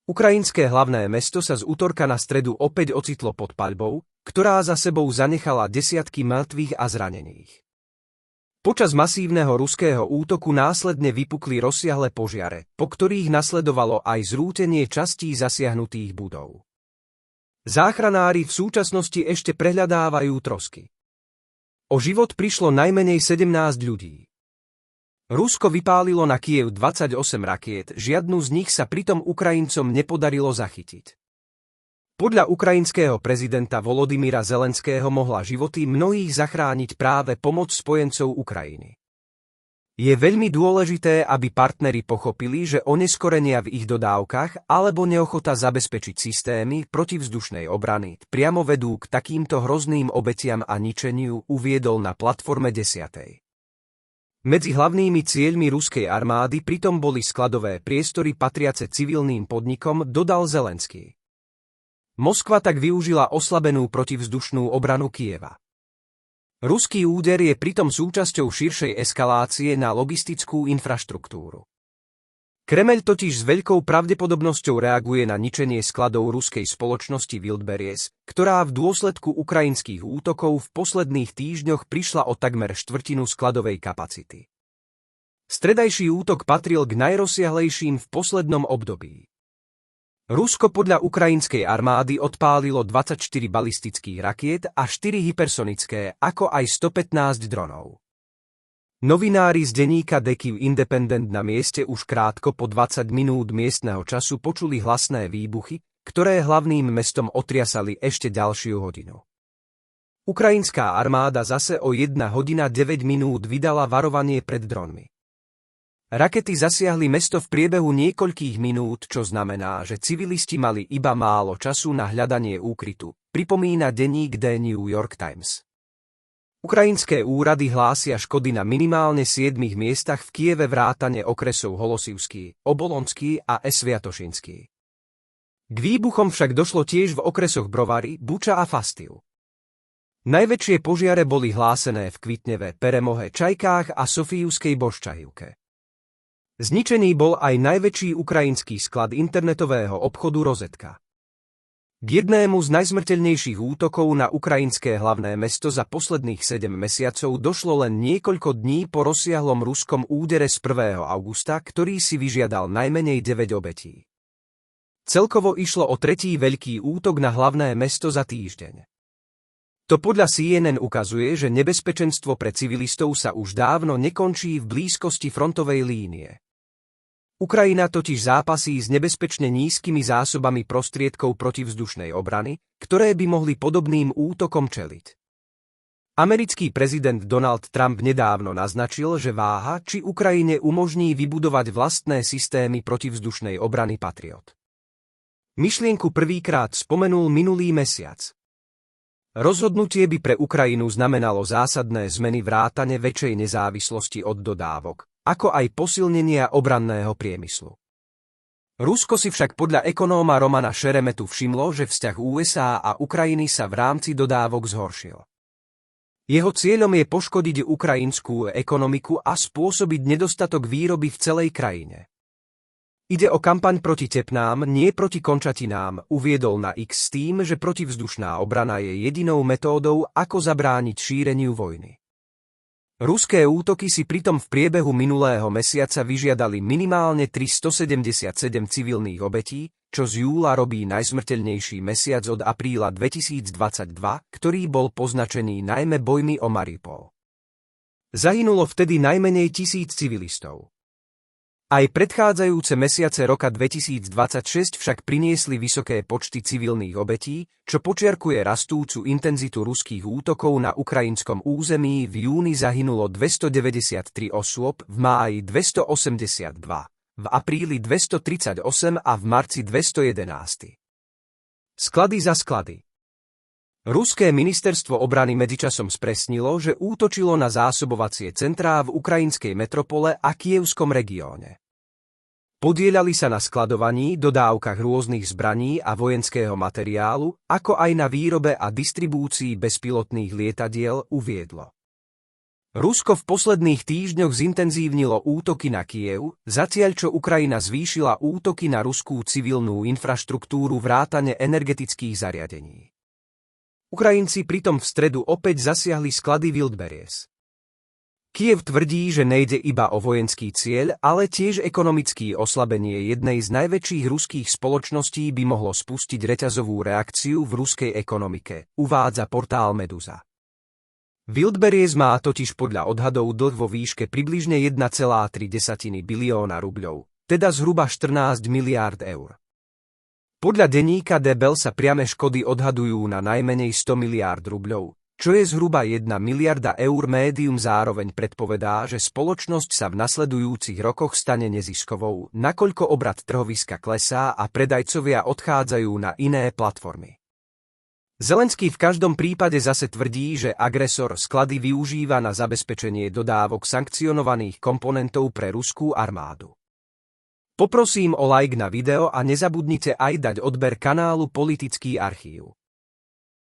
Ukrajinské hlavné mesto sa z utorka na stredu opäť ocitlo pod paľbou, ktorá za sebou zanechala desiatky mŕtvych a zranených. Počas masívneho ruského útoku následne vypukli rozsiahle požiare, po ktorých nasledovalo aj zrútenie častí zasiahnutých budov. Záchranári v súčasnosti ešte prehľadávajú trosky. O život prišlo najmenej 17 ľudí. Rusko vypálilo na Kyjev 28 rakiet, žiadnu z nich sa pritom Ukrajincom nepodarilo zachytiť. Podľa ukrajinského prezidenta Volodymyra Zelenského mohla životy mnohých zachrániť práve pomoc spojencov Ukrajiny. Je veľmi dôležité, aby partneri pochopili, že oneskorenia v ich dodávkach alebo neochota zabezpečiť systémy protivzdušnej obrany priamo vedú k takýmto hrozným obetiam a ničeniu, uviedol na platforme 10. Medzi hlavnými cieľmi ruskej armády pritom boli skladové priestory patriace civilným podnikom, dodal Zelenský. Moskva tak využila oslabenú protivzdušnú obranu Kyjeva. Ruský úder je pritom súčasťou širšej eskalácie na logistickú infraštruktúru. Kremeľ totiž s veľkou pravdepodobnosťou reaguje na ničenie skladov ruskej spoločnosti Wildberries, ktorá v dôsledku ukrajinských útokov v posledných týždňoch prišla o takmer štvrtinu skladovej kapacity. Stredajší útok patril k najrozsiahlejším v poslednom období. Rusko podľa ukrajinskej armády odpálilo 24 balistických rakiet a 4 hypersonické, ako aj 115 dronov. Novinári z denníka The Kyiv Independent na mieste už krátko po 20 minút miestneho času počuli hlasné výbuchy, ktoré hlavným mestom otriasali ešte ďalšiu hodinu. Ukrajinská armáda zase o 1 hodina 9 minút vydala varovanie pred dronmi. Rakety zasiahli mesto v priebehu niekoľkých minút, čo znamená, že civilisti mali iba málo času na hľadanie úkrytu, pripomína denník The New York Times. Ukrajinské úrady hlásia škody na minimálne 7 miestach v Kyjeve vrátane okresov Holosivský, Obolonský a Sviatošinský. K výbuchom však došlo tiež v okresoch Brovary, Buča a Fastiv. Najväčšie požiare boli hlásené v Kvitneve, Peremohe, Čajkách a Sofijskej Boščajivke. Zničený bol aj najväčší ukrajinský sklad internetového obchodu Rozetka. K jednému z najsmrteľnejších útokov na ukrajinské hlavné mesto za posledných 7 mesiacov došlo len niekoľko dní po rozsiahlom ruskom údere z 1. augusta, ktorý si vyžiadal najmenej 9 obetí. Celkovo išlo o tretí veľký útok na hlavné mesto za týždeň. To podľa CNN ukazuje, že nebezpečenstvo pre civilistov sa už dávno nekončí v blízkosti frontovej línie. Ukrajina totiž zápasí s nebezpečne nízkymi zásobami prostriedkov protivzdušnej obrany, ktoré by mohli podobným útokom čeliť. Americký prezident Donald Trump nedávno naznačil, že váha, či Ukrajine umožní vybudovať vlastné systémy protivzdušnej obrany Patriot. Myšlienku prvýkrát spomenul minulý mesiac. Rozhodnutie by pre Ukrajinu znamenalo zásadné zmeny vrátane väčšej nezávislosti od dodávok, ako aj posilnenia obranného priemyslu. Rusko si však podľa ekonóma Romana Šeremetu všimlo, že vzťah USA a Ukrajiny sa v rámci dodávok zhoršil. Jeho cieľom je poškodiť ukrajinskú ekonomiku a spôsobiť nedostatok výroby v celej krajine. Ide o kampaň proti tepnám, nie proti končatinám, uviedol na X s tým, že protivzdušná obrana je jedinou metódou, ako zabrániť šíreniu vojny. Ruské útoky si pritom v priebehu minulého mesiaca vyžiadali minimálne 377 civilných obetí, čo z júla robí najsmrteľnejší mesiac od apríla 2022, ktorý bol poznačený najmä bojmi o Mariupol. Zahynulo vtedy najmenej 1000 civilistov. Aj predchádzajúce mesiace roka 2026 však priniesli vysoké počty civilných obetí, čo počiarkuje rastúcu intenzitu ruských útokov na ukrajinskom území. V júni zahynulo 293 osôb, v máji 282, v apríli 238 a v marci 211. Sklady za sklady. Ruské ministerstvo obrany medzičasom spresnilo, že útočilo na zásobovacie centrá v ukrajinskej metropole a kievskom regióne. Podieľali sa na skladovaní, dodávkach rôznych zbraní a vojenského materiálu, ako aj na výrobe a distribúcii bezpilotných lietadiel, uviedlo. Rusko v posledných týždňoch zintenzívnilo útoky na Kyjev, zatiaľ čo Ukrajina zvýšila útoky na ruskú civilnú infraštruktúru vrátane energetických zariadení. Ukrajinci pritom v stredu opäť zasiahli sklady Wildberries. Kyjev tvrdí, že nejde iba o vojenský cieľ, ale tiež ekonomické oslabenie jednej z najväčších ruských spoločností by mohlo spustiť reťazovú reakciu v ruskej ekonomike, uvádza portál Meduza. Wildberries má totiž podľa odhadov dlh vo výške približne 1,3 bilióna rubľov, teda zhruba 14 miliárd eur. Podľa denníka The Bell sa priame škody odhadujú na najmenej 100 miliárd rubľov, čo je zhruba 1 miliarda eur. Médium zároveň predpovedá, že spoločnosť sa v nasledujúcich rokoch stane neziskovou, nakoľko obrat trhoviska klesá a predajcovia odchádzajú na iné platformy. Zelenský v každom prípade zase tvrdí, že agresor sklady využíva na zabezpečenie dodávok sankcionovaných komponentov pre ruskú armádu. Poprosím o like na video a nezabudnite aj dať odber kanálu Politický archív.